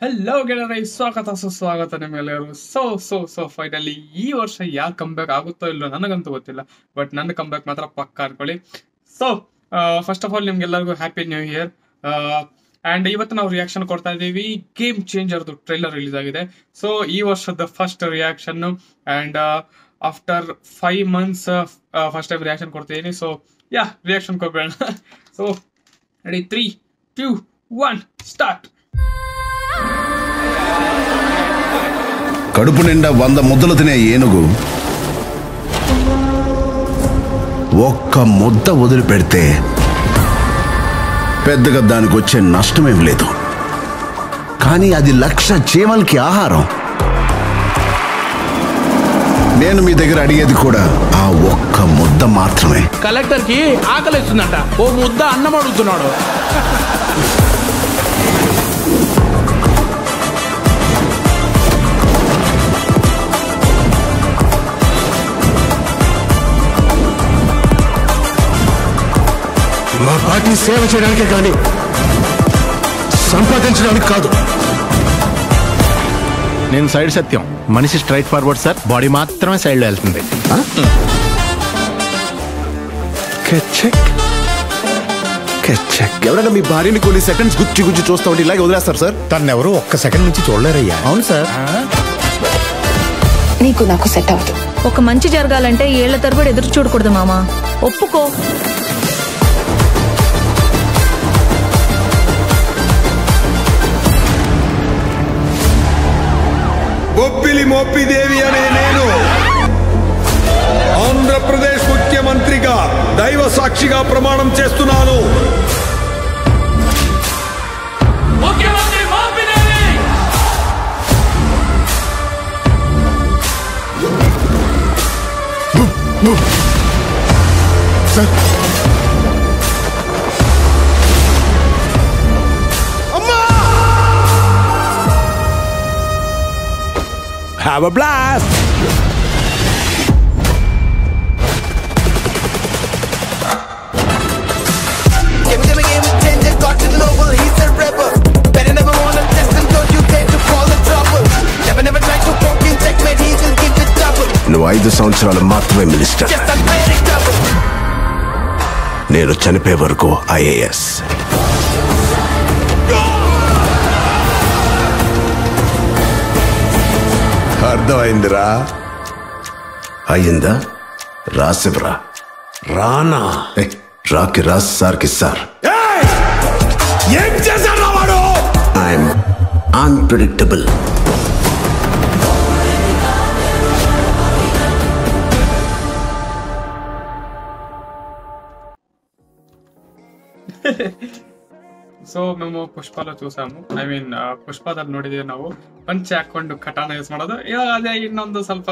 Hello ಗೆಳೆಯರೇ, ಸ್ವಾಗತ ಸುಸ್ವಾಗತ ನಿಮ್ಗೆಲ್ಲರಿಗೂ. ಸೊ ಫೈನಲಿ ಈ ವರ್ಷ ಯಾಕೆ ಕಂಬ್ಯಾಕ್ ಆಗುತ್ತೋ ಇಲ್ಲೋ ನನಗಂತೂ ಗೊತ್ತಿಲ್ಲ, ಬಟ್ ನನ್ನ ಕಂಬ್ಯಾಕ್ ಮಾತ್ರ ಪಕ್ಕ ಅನ್ಕೊಳ್ಳಿ. ಸೊ ಫಸ್ಟ್ ಆಫ್ ಆಲ್ ನಿಮ್ಗೆಲ್ಲರಿಗೂ ಹ್ಯಾಪಿ ನ್ಯೂ ಇಯರ್. ಅಂಡ್ ಇವತ್ತು ನಾವು ರಿಯಾಕ್ಷನ್ ಕೊಡ್ತಾ ಇದ್ದೀವಿ. ಗೇಮ್ ಚೇಂಜರ್ದು ಟ್ರೈಲರ್ ರಿಲೀಸ್ ಆಗಿದೆ. ಸೊ ಈ ವರ್ಷದ first reaction and after 5 months first time reaction ಕೊಡ್ತಿದ್ದೀನಿ. ಸೊ ರಿಯಾಕ್ಷನ್ ಕೊಡ್ಬೇಡ. So ready, 3, 2, 1 start. కడుపు నిండా 100 ముద్దలు తినే ఏనుగు ఒక్క ముద్ద వదిలిపెడితే పెద్దగా దానికి వచ్చే నష్టమేం లేదు. కానీ అది 1,00,000 చీమలకి ఆహారం. నేను మీ దగ్గర అడిగేది కూడా ఆ ఒక్క ముద్ద మాత్రమే. కలెక్టర్ కి ఆకలిస్తుందంట, ఓ ముద్ద అన్నం అడుగుతున్నాడు. మా పార్టీ సేవ చేయడానికే కానీ సంపాదించడానికి కాదు. నేను సైడ్ సత్యం, మనిషి స్ట్రైట్ ఫార్వర్డ్ సార్, బాడీ మాత్రమే సైడ్లో వెళ్తుంది. ఎవరైనా మీ భార్యని కొన్ని సెకండ్స్ గుచ్చి గుచ్చి చూస్తా ఉంటే ఇలాగే వదిలేస్తారు సార్? తనెవరు ఒక్క సెకండ్ నుంచి చూడలేరయ్యా. అవును సార్. నీకు నాకు సెట్ అవ్వదు. ఒక మంచి జరగాలంటే ఏళ్ల తరబడి ఎదురు చూడకూడదు మామా, ఒప్పుకో. బొబ్బిలి మోపిదేవి అనే నేను ఆంధ్రప్రదేశ్ ముఖ్యమంత్రిగా దైవ సాక్షిగా ప్రమాణం చేస్తున్నాను. Sir Have a blast! నువ్వు 5 సంవత్సరాలు మాత్రమే మినిస్టర్. నేను చనిపోయే వరకు IAS. అర్థమైందిరా? అయ్యిందా? రాసివ్రా. రానా రాకి రాస్, సార్కి సార్. ఏం చేశాడు వాడు? I'm unpredictable. ಸೊ మేము ಪುಷ್ಪలో చూసాము. ಐ ಮೀನ್ ಪುಷ್ಪದಲ್ಲಿ ನೋಡಿದೀವಿ ನಾವು ಪಂಚೆ ಹಾಕೊಂಡು ಕಟಾನ ಯೂಸ್ ಮಾಡೋದು. ಇವಾಗ ಅದೇ ಇನ್ನೊಂದು ಸ್ವಲ್ಪ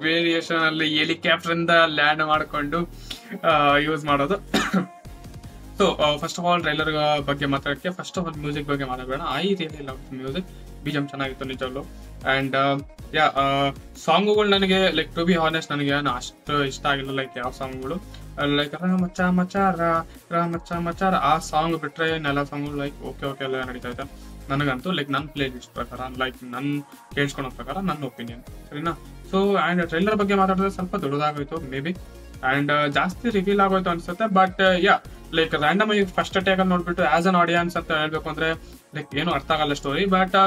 ವೇರಿಯೇಷನ್ ಅಲ್ಲಿ ಹೆಲಿಕಾಪ್ಟರ್ ಇಂದ ಲ್ಯಾಂಡ್ ಮಾಡಿಕೊಂಡು ಯೂಸ್ ಮಾಡೋದು. So first of all trailer ಬಗ್ಗೆ ಮಾತಾಡಕ್ಕೆ, ಫಸ್ಟ್ ಆಫ್ ಆಲ್ ಮ್ಯೂಸಿಕ್ ಬಗ್ಗೆ ಮಾತಾಡಬೇಡ. I really love music. BGM ಚೆನ್ನಾಗಿತ್ತು ನಿಜವಲ್ಲೂ. ಅಂಡ್ ಸಾಂಗುಗಳು ನನಗೆ ಲೈಕ್ ಟು ಬಿ ಹಾನೆಸ್ಟ್ ನನಗೆ ಅಷ್ಟು ಇಷ್ಟ ಆಗಿಲ್ಲ. ಲೈಕ್ ಯಾವ ಸಾಂಗ್ಗಳು ಲೈಕ್ ರಾಮಚ್ಚ ಮಚಾರ ಆ ಸಾಂಗ್ ಬಿಟ್ರೆ ಎಲ್ಲ ಸಾಂಗ್ ಲೈಕ್ ಓಕೆ ಎಲ್ಲ ನಡೀತಾ ಇದೆ ನನಗಂತೂ. ಲೈಕ್ ನನ್ನ ಪ್ಲೇ ಲಿಸ್ಟ್ ಪ್ರಕಾರ, ಲೈಕ್ ನನ್ನ ಕೇಳಿಸ್ಕೊಳೋ ಪ್ರಕಾರ, ನನ್ನ ಒಪಿನಿಯನ್, ಸರಿನಾ? ಸೊ ಅಂಡ್ ಟ್ರೈಲರ್ ಬಗ್ಗೆ ಮಾತಾಡಿದ್ರೆ ಸ್ವಲ್ಪ ದೊಡ್ಡದಾಗೋಯ್ತು ಮೇ ಬಿ, ಅಂಡ್ ಜಾಸ್ತಿ ರಿವೀಲ್ ಆಗೋಯ್ತು ಅನ್ಸುತ್ತೆ. ಬಟ್ ಲೈಕ್ ರ್ಯಾಂಡಮ್ ಆಗಿ ಫಸ್ಟ್ ಅಟ್ಯಾಕ್ ಅಲ್ಲಿ ನೋಡ್ಬಿಟ್ಟು ಆಸ್ ಅನ್ ಆಡಿಯನ್ಸ್ ಅಂತ ಹೇಳ್ಬೇಕು ಅಂದ್ರೆ ಲೈಕ್ ಏನು ಅರ್ಥ ಆಗಲ್ಲ story. But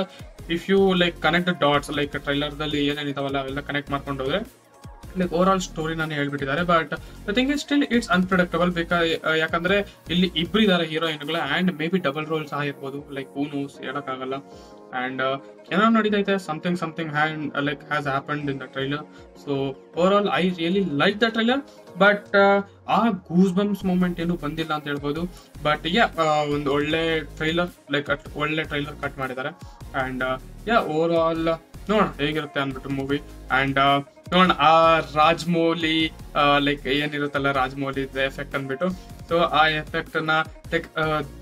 if you like connect dots, like ಟ್ರೈಲರ್ದಲ್ಲಿ ಏನೇನಿದಾವಲ್ಲ ಅವೆಲ್ಲ ಕನೆಕ್ಟ್ ಮಾಡ್ಕೊಂಡು ಹೋದ್ರೆ ಲೈಕ್ ಓವರ್ ಆಲ್ ಸ್ಟೋರಿ ನಾನು ಹೇಳ್ಬಿಟ್ಟಿದ್ದಾರೆ. But the thing is still it's unpredictable. ಯಾಕಂದ್ರೆ ಇಲ್ಲಿ ಇಬ್ಬರಿದ್ದಾರೆ ಹೀರೋಯಿನ್ಗಳು, and maybe double role ಸಹ ಇರ್ಬೋದು. ಲೈಕ್ ಹೂ ನೋಸ್, ಹೇಳಕ್ಕಾಗಲ್ಲ. ಅಂಡ್ ಏನೋ ನಡೀತೈತೆ, something like has happened in the trailer. So overall I really like the trailer. But ಆ ಗೂಸ್ ಬಂಪ್ಸ್ ಮೂಮೆಂಟ್ ಏನು ಬಂದಿಲ್ಲ ಅಂತ ಹೇಳ್ಬೋದು. ಬಟ್ ಒಂದು ಒಳ್ಳೆ ಟ್ರೈಲರ್, ಲೈಕ್ ಒಳ್ಳೆ ಟ್ರೈಲರ್ ಕಟ್ ಮಾಡಿದ್ದಾರೆ. ಅಂಡ್ ಓವರ್ ಆಲ್ ನೋಡೋಣ ಹೇಗಿರುತ್ತೆ ಅಂದ್ಬಿಟ್ಟು ಮೂವಿ. ಅಂಡ್ ನೋಡೋಣ ಆ ರಾಜಮೌಲಿ ಲೈಕ್ ಏನಿರುತ್ತಲ್ಲ ರಾಜಮೌಲಿ ಎಫೆಕ್ಟ್ ಅಂದ್ಬಿಟ್ಟು. ಸೊ ಆ ಎಫೆಕ್ಟ್ ನ ಲೈಕ್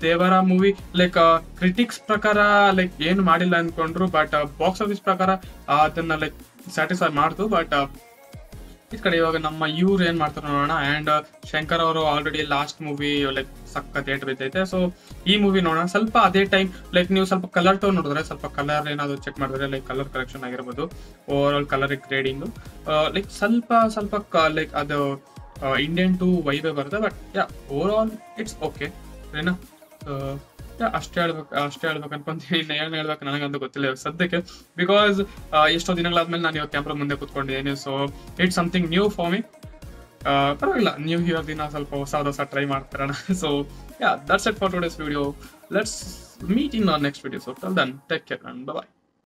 ದೇವರ ಮೂವಿ ಲೈಕ್ ಕ್ರಿಟಿಕ್ಸ್ ಪ್ರಕಾರ ಲೈಕ್ ಏನು ಮಾಡಿಲ್ಲ ಅನ್ಕೊಂಡ್ರು, ಬಟ್ ಬಾಕ್ಸ್ ಆಫೀಸ್ ಪ್ರಕಾರ ಅದನ್ನ ಲೈಕ್ ಸ್ಯಾಟಿಸ್ಫೈ ಮಾಡ್ತು. ಬಟ್ ಈ ಕಡೆ ಇವಾಗ ನಮ್ಮ ಇವ್ರು ಏನ್ ಮಾಡ್ತಾರೆ ನೋಡೋಣ. ಅಂಡ್ ಶಂಕರ್ ಅವರು ಆಲ್ರೆಡಿ ಲಾಸ್ಟ್ ಮೂವಿ ಲೈಕ್ ಸಕ್ಕ ಥಿಯೇಟರ್ ಬಿದ್ದೈತೆ. ಸೊ ಈ ಮೂವಿ ನೋಡೋಣ. ಸ್ವಲ್ಪ ಅದೇ ಟೈಮ್ ಲೈಕ್ ನೀವು ಸ್ವಲ್ಪ ಕಲರ್ ಟೋನ್ ನೋಡಿದ್ರೆ, ಸ್ವಲ್ಪ ಕಲರ್ ಏನಾದ್ರು ಚೆಕ್ ಮಾಡಿದ್ರೆ ಲೈಕ್ ಕಲರ್ ಕರೆಕ್ಷನ್ ಆಗಿರ್ಬೋದು, over all colour grading like ಸ್ವಲ್ಪ ಲೈಕ್ ಅದು ಇಂಡಿಯನ್ ಟು ವೈಬೇ ಬರುತ್ತೆ. But yeah over all it's okay ಏನಾ. ಅಷ್ಟೇ ಹೇಳ್ಬೇಕು ಅನ್ಕೊಂತೀನಿ. ಏನ್ ಹೇಳ್ಬೇಕು ನನಗಂತೂ ಗೊತ್ತಿಲ್ಲ ಸದ್ಯಕ್ಕೆ, ಬಿಕಾಸ್ ಎಷ್ಟೋ ದಿನಗಳಾದ್ಮೇಲೆ ನಾನು ಇವಾಗ ಕ್ಯಾಮ್ರಾ ಮುಂದೆ ಕೂತ್ಕೊಂಡಿದ್ದೀನಿ. So it's something new for me. ಪರವಾಗಿಲ್ಲ, ನ್ಯೂ ಇಯರ್ ದಿನ ಸ್ವಲ್ಪ ಹೊಸ ಟ್ರೈ ಮಾಡ್ತಿರೋಣ. So yeah, that's it for today's video. Let's meet in our next video. So till then, take care and bye bye.